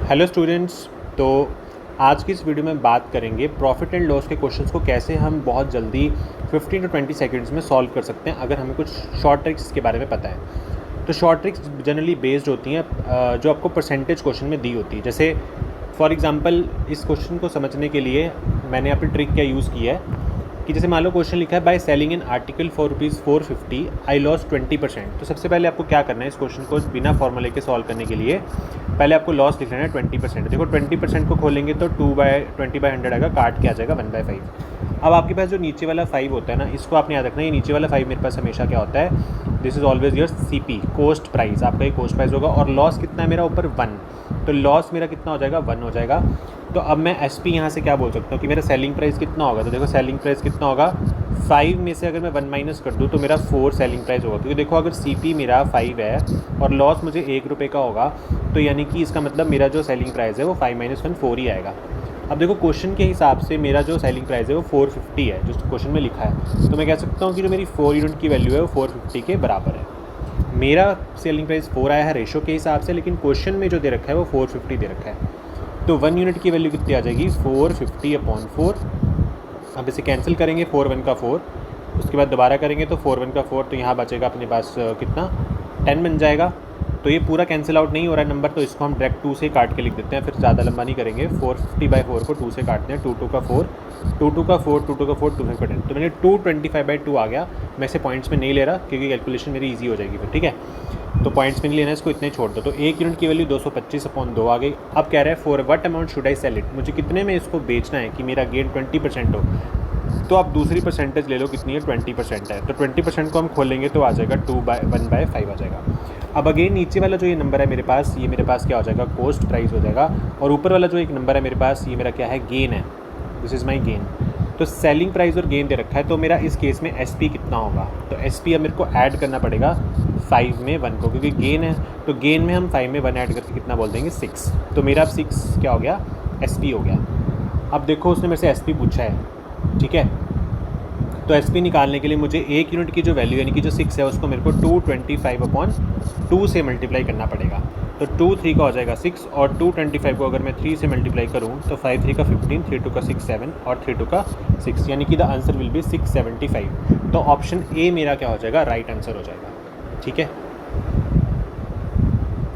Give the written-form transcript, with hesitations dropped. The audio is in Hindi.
Hello students. तो आज की इस वीडियो में बात करेंगे प्रॉफिट एंड लॉस के क्वेश्चंस को कैसे हम बहुत जल्दी 15 to 20 सेकंड्स में सॉल्व कर सकते हैं अगर हमें कुछ शॉर्ट ट्रिक्स के बारे में पता है। तो शॉर्ट ट्रिक्स जनरली बेस्ड होती हैं जो आपको परसेंटेज क्वेश्चन में दी होती है। जैसे फॉर एग्जांपल इस क्वेश्चन को समझने के लिए मैंने यहाँ पर ट्रिक क्या यूज़ किया है कि जैसे मान लो क्वेश्चन लिखा है by selling an article for ₹450 I loss 20%। तो सबसे पहले आपको क्या करना है, इस क्वेश्चन को बिना फॉर्मूले के सॉल्व करने के लिए पहले आपको लॉस लिख लेना है 20%। देखो 20% को खोलेंगे तो 2/20/100 आएगा, काट के आ जाएगा 1/5। अब आपके पास जो नीचे वाला 5 होता है ना, इसको आपने याद रखना है। ये नीचे वाला 5 मेरे पास हमेशा क्या होता है, this is always your CP, cost price. आपका ये कॉस्ट प्राइस होगा और लॉस कितना है मेरा ऊपर 1, तो लॉस मेरा कितना हो जाएगा 1 हो जाएगा। तो अब मैं SP यहाँ से क्या बोल सकता हूँ कि मेरा सेलिंग प्राइस कितना होगा। तो देखो सेलिंग प्राइस कितना होगा, 5 में से अगर मैं 1 माइनस कर दूँ तो मेरा 4 सेलिंग प्राइस होगा। क्योंकि देखो अगर CP मेरा 5 है और लॉस मुझे ₹1 का होगा, तो यानी कि इसका मतलब मेरा जो सेलिंग प्राइस है वो 5 - 1 4 ही आएगा। अब देखो क्वेश्चन के हिसाब से मेरा जो सेलिंग प्राइस है वो 450 है, जो क्वेश्चन में लिखा है। तो मैं कह सकता हूँ कि जो मेरी 4 यूनिट की वैल्यू है वो 450 के बराबर है। मेरा सेलिंग प्राइस 4 आया है रेशो के हिसाब से, लेकिन क्वेश्चन में जो दे रखा है वो 450 दे रखा है। तो 1 यूनिट की वैल्यू कितनी आ जाएगी, 450/4। अब इसे कैंसिल करेंगे, 4 1 का 4, उसके बाद दोबारा करेंगे तो 4 1 का 4, तो यहाँ बचेगा अपने पास कितना 10 बन जाएगा। तो ये पूरा कैंसिल आउट नहीं हो रहा है नंबर, तो इसको हम डायरेक्ट 2 से काट के लिख देते हैं, फिर ज़्यादा लंबा नहीं करेंगे। 450/4 को 2 से काटते हैं, 2 2 का 4, 2 2 का 4, 2 2 का 4, 2 5 का 10। तो मैंने 225/2 आ गया। मैं इसे पॉइंट्स में नहीं ले रहा क्योंकि कैलकुलेशन मेरी ईजी हो जाएगी फिर, ठीक है। तो पॉइंट्स में नहीं लेना, इसको इतने छोड़ दो। तो 1 यूनिट की वैल्यू 225/2 आ गई। अब कह रहा है for what amount should I sell it, मुझे कितने में इसको बेचना है कि मेरा गेन 20% हो। तो आप दूसरी परसेंटेज ले लो, कितनी है 20% है। तो 20% को हम खोलेंगे तो आ जाएगा 2/1/5 आ जाएगा। अब अगेन नीचे वाला जो ये नंबर है मेरे पास, ये मेरे पास क्या हो जाएगा, कॉस्ट प्राइस हो जाएगा। और ऊपर वाला जो एक नंबर है मेरे पास, ये मेरा क्या है, गेन है, दिस इज़ माई गेन। तो सेलिंग प्राइस और गेन दे रखा है, तो मेरा इस केस में SP कितना होगा। तो SP अब मेरे को ऐड करना पड़ेगा 5 में 1 को, क्योंकि गेन है। तो गेन में हम 5 में 1 ऐड करके कितना बोल देंगे, 6। तो मेरा अब 6 क्या हो गया, SP हो गया। अब देखो उसने मेरे से SP पूछा है, ठीक है। तो SP निकालने के लिए मुझे 1 यूनिट की जो वैल्यू यानी कि जो 6 है उसको मेरे को 225/2 से मल्टीप्लाई करना पड़ेगा। तो 2 3 का हो जाएगा 6, और 225 को अगर मैं 3 से मल्टीप्लाई करूँ तो 5 3 का 15, 3 2 का 6 7 और 3 2 का 6, यानी कि द आंसर विल बी 675। तो ऑप्शन A मेरा क्या हो जाएगा, राइट आंसर हो जाएगा, ठीक है।